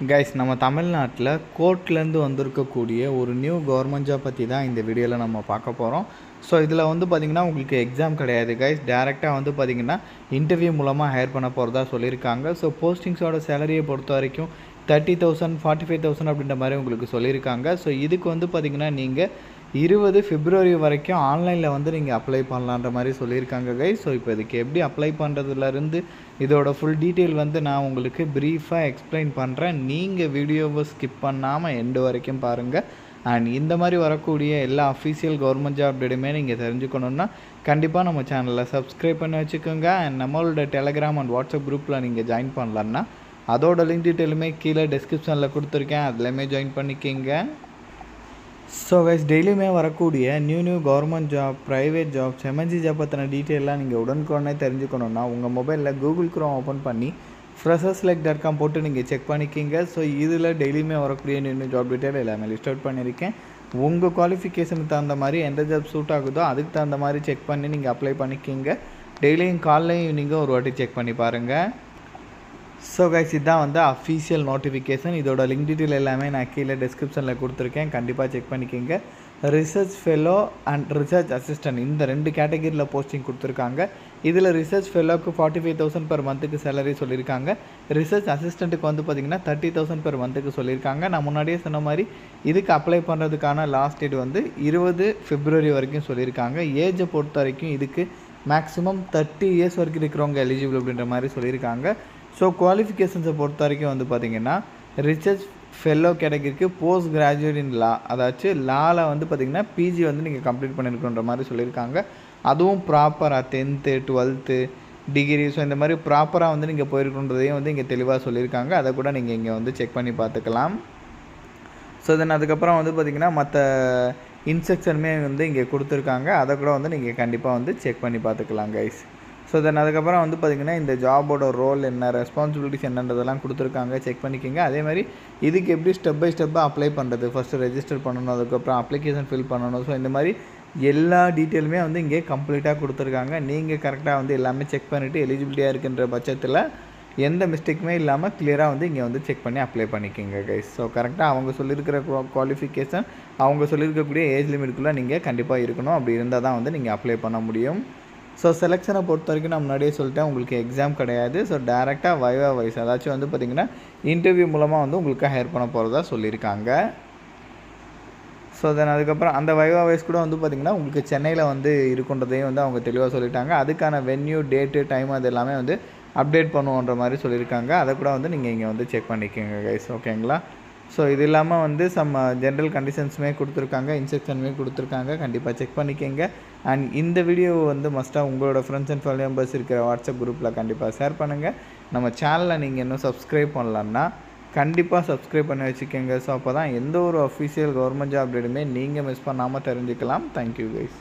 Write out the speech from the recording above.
Guys, நம்ம தமிழ்நாட்டில் கோர்ட்லேருந்து வந்திருக்கக்கூடிய ஒரு நியூ கவர்மெண்ட் ஜாப் பற்றி தான் இந்த வீடியோவில் நம்ம பார்க்க போகிறோம். ஸோ இதில் பார்த்திங்கன்னா உங்களுக்கு எக்ஸாம் கிடையாது கைஸ். டேரெக்டாக பார்த்திங்கன்னா இன்டர்வியூ மூலமாக ஹையர் பண்ண போகிறதா சொல்லியிருக்காங்க. ஸோ போஸ்டிங்ஸோட சேலரியை பொறுத்த வரைக்கும் 30,000 45,000 அப்படின்ற மாதிரி உங்களுக்கு சொல்லியிருக்காங்க. ஸோ இதுக்கு பார்த்திங்கன்னா நீங்கள் 20 பிப்ரவரி வரைக்கும் ஆன்லைனில் நீங்கள் அப்ளை பண்ணலான்ற மாதிரி சொல்லியிருக்காங்க கைஸ். ஸோ இப்போ இதுக்கு எப்படி அப்ளை பண்ணுறதுலேருந்து இதோட ஃபுல் டீட்டெயில் நான் உங்களுக்கு ப்ரீஃபாக எக்ஸ்பிளைன் பண்ணுறேன். நீங்கள் வீடியோவை ஸ்கிப் பண்ணாமல் எண்டு வரைக்கும் பாருங்கள். அண்ட் இந்த மாதிரி வரக்கூடிய எல்லா அஃபீஷியல் கவர்மெண்ட் ஜாப் அப்டேட்டுமே நீங்கள் தெரிஞ்சுக்கணுன்னா கண்டிப்பாக நம்ம சேனலில் சப்ஸ்கிரைப் பண்ணி வச்சுக்கோங்க. அண்ட் நம்மளோட டெலகிராம் அண்ட் வாட்ஸ்அப் குரூப்பில் நீங்கள் ஜாயின் பண்ணலான்னா அதோட லிங்க் டீட்டெயிலுமே கீழே டிஸ்கிரிப்ஷனில் கொடுத்துருக்கேன், அதுலேயுமே ஜாயின் பண்ணிக்கிங்க. ஸோ கைஸ், டெய்லியுமே வரக்கூடிய new government job, private jobs, MNC job பற்றின டீட்டெயிலாம் நீங்கள் உடனுக்குடனே தெரிஞ்சுக்கணுன்னா உங்கள் மொபைலில் கூகுள் குரோம் ஓப்பன் பண்ணி freshers.com போட்டு நீங்கள் செக் பண்ணிக்கிங்க. ஸோ இதில் டெய்லியுமே வரக்கூடிய நியூ ஜாப் டீட்டெயில் எல்லாமே லிஸ்ட் அவுட் பண்ணியிருக்கேன். உங்கள் குவாலிஃபிகேஷனுக்கு தகுந்த மாதிரி எந்த ஜாப் சூட் ஆகுதோ அதுக்கு தகுந்த மாதிரி செக் பண்ணி நீங்கள் அப்ளை பண்ணிக்கிங்க. டெய்லியும் காலையும் ஈவினிங்கும் ஒரு வாட்டி செக் பண்ணி பாருங்கள். ஸோ கைஸ், இதுதான் அஃபீஷியல் நோட்டிஃபிகேஷன். இதோட லிங்க் டீட்டெயில் எல்லாமே நான் கீழே டிஸ்கிரிப்ஷனில் கொடுத்துருக்கேன், கண்டிப்பாக செக் பண்ணிக்கோங்க. Research fellow and research assistant இந்த 2 கேட்டகரியில் போஸ்டிங் கொடுத்துருக்காங்க. இதில் ரிசர்ச் ஃபெலோக்கு 45,000 பெர் மந்த்துக்கு சேலரி சொல்லியிருக்காங்க. ரிசர்ச் அசிஸ்டண்ட்டுக்கு பார்த்திங்கன்னா 30,000 பெர் மந்த்துக்கு சொல்லியிருக்காங்க. நான் முன்னாடியே சொன்ன மாதிரி இதுக்கு அப்ளை பண்ணுறதுக்கான லாஸ்ட் டேட் 20 பிப்ரவரி வரைக்கும் சொல்லியிருக்காங்க. ஏஜை பொறுத்த வரைக்கும் இதுக்கு மேக்ஸிமம் 30 இயர்ஸ் வரைக்கும் இருக்கிறவங்க எலிஜிபிள் அப்படின்ற மாதிரி சொல்லியிருக்காங்க. ஸோ குவாலிஃபிகேஷன்ஸை பொறுத்த வரைக்கும் பார்த்திங்கன்னா ரிசர்ச் ஃபெல்லோ கேட்டகரிக்கு போஸ்ட் கிராஜுவேட் இன் லா, அதாச்சும் லாவில் பார்த்திங்கன்னா பிஜி நீங்கள் கம்ப்ளீட் பண்ணியிருக்குன்ற மாதிரி சொல்லியிருக்காங்க. அதுவும் ப்ராப்பராக 10th 12th டிகிரி, ஸோ இந்த மாதிரி ப்ராப்பராக நீங்கள் போயிருக்குன்றதையும் இங்கே தெளிவாக சொல்லியிருக்காங்க. அதை கூட நீங்கள் இங்கே செக் பண்ணி பார்த்துக்கலாம். ஸோ தென் அதுக்கப்புறம் பார்த்திங்கன்னா மற்ற இன்ஸ்ட்ரக்ஷனுமே இங்கே கொடுத்துருக்காங்க. அதை கூட நீங்கள் கண்டிப்பாக செக் பண்ணி பார்த்துக்கலாம் கைஸ். ஸோ தென் அதுக்கப்புறம் பார்த்திங்கன்னா இந்த ஜாபோட ரோல் என்ன, ரெஸ்பான்சிபிலிட்டிஸ் என்னன்றதெல்லாம் கொடுத்துருக்காங்க, செக் பண்ணிக்கோங்க. அதே மாதிரி இதுக்கு எப்படி ஸ்டெப் பை ஸ்டெப்பாக அப்ளை பண்ணுறது, ஃபஸ்ட்டு ரெஜிஸ்டர் பண்ணணும், அதுக்கப்புறம் அப்ளிகேஷன் ஃபில் பண்ணணும். ஸோ இந்த மாதிரி எல்லா டீட்டெயிலுமே இங்கே கம்ப்ளீட்டாக கொடுத்துருக்காங்க. நீங்கள் கரெக்டாக எல்லாமே செக் பண்ணிவிட்டு எலிஜிபிலிட்டியாக இருக்கின்ற பட்சத்தில் எந்த மிஸ்டேக்குமே இல்லாமல் கிளியராக இங்கே செக் பண்ணி அப்ளை பண்ணிக்கோங்க கைஸ். ஸோ கரெக்டாக அவங்க சொல்லியிருக்கிற குவாலிஃபிகேஷன், அவங்க சொல்லியிருக்கக்கூடிய ஏஜ் லிமிட்டுக்குள்ளே நீங்கள் கண்டிப்பாக இருக்கணும். அப்படி இருந்தால் தான் நீங்கள் அப்ளை பண்ண முடியும். ஸோ செலெக்ஷனை பொறுத்த வரைக்கும் நான் முன்னாடியே சொல்லிட்டேன், உங்களுக்கு எக்ஸாம் கிடையாது. ஸோ டேரெக்டாக வைவா வைஸ், அதாச்சும் பார்த்திங்கன்னா இன்டர்வியூ மூலமாக உங்களுக்கு ஹையர் பண்ண போகிறதா சொல்லியிருக்காங்க. ஸோ தென் அதுக்கப்புறம் அந்த வைவா வைஸ் கூட பார்த்திங்கன்னா உங்களுக்கு சென்னையில் இருக்குன்றதையும் அவங்க தெளிவாக சொல்லிட்டாங்க. அதுக்கான வென்யூ, டேட்டு, டைம் அது எல்லாமே அப்டேட் பண்ணுவோன்ற மாதிரி சொல்லியிருக்காங்க. அதை கூட நீங்கள் இங்கே செக் பண்ணிக்கோங்க கைஸ், ஓகேங்களா. ஸோ இது இல்லாமல் சம் ஜென்ரல் கண்டிஷன்ஸுமே கொடுத்துருக்காங்க, இன்ஸ்ட்ரக்ஷனுமே கொடுத்துருக்காங்க, கண்டிப்பாக செக் பண்ணிக்கோங்க. அண்ட் இந்த வீடியோ மஸ்ட்டாக உங்களோட ஃப்ரெண்ட்ஸ் அண்ட் ஃபேமிலி மெம்பர்ஸ் இருக்கிற வாட்ஸ்அப் குரூப்பில் கண்டிப்பாக ஷேர் பண்ணுங்கள். நம்ம சேனலை நீங்கள் இன்னும் சப்ஸ்கிரைப் பண்ணலான்னா கண்டிப்பாக சப்ஸ்கிரைப் பண்ணி வச்சுக்கோங்க. ஸோ அப்போ தான் எந்த ஒரு அஃபீஷியல் கவர்மெண்ட் ஜாப் அப்டேட்டுமே நீங்கள் மிஸ் பண்ணாமல் தெரிஞ்சுக்கலாம். Thank you guys.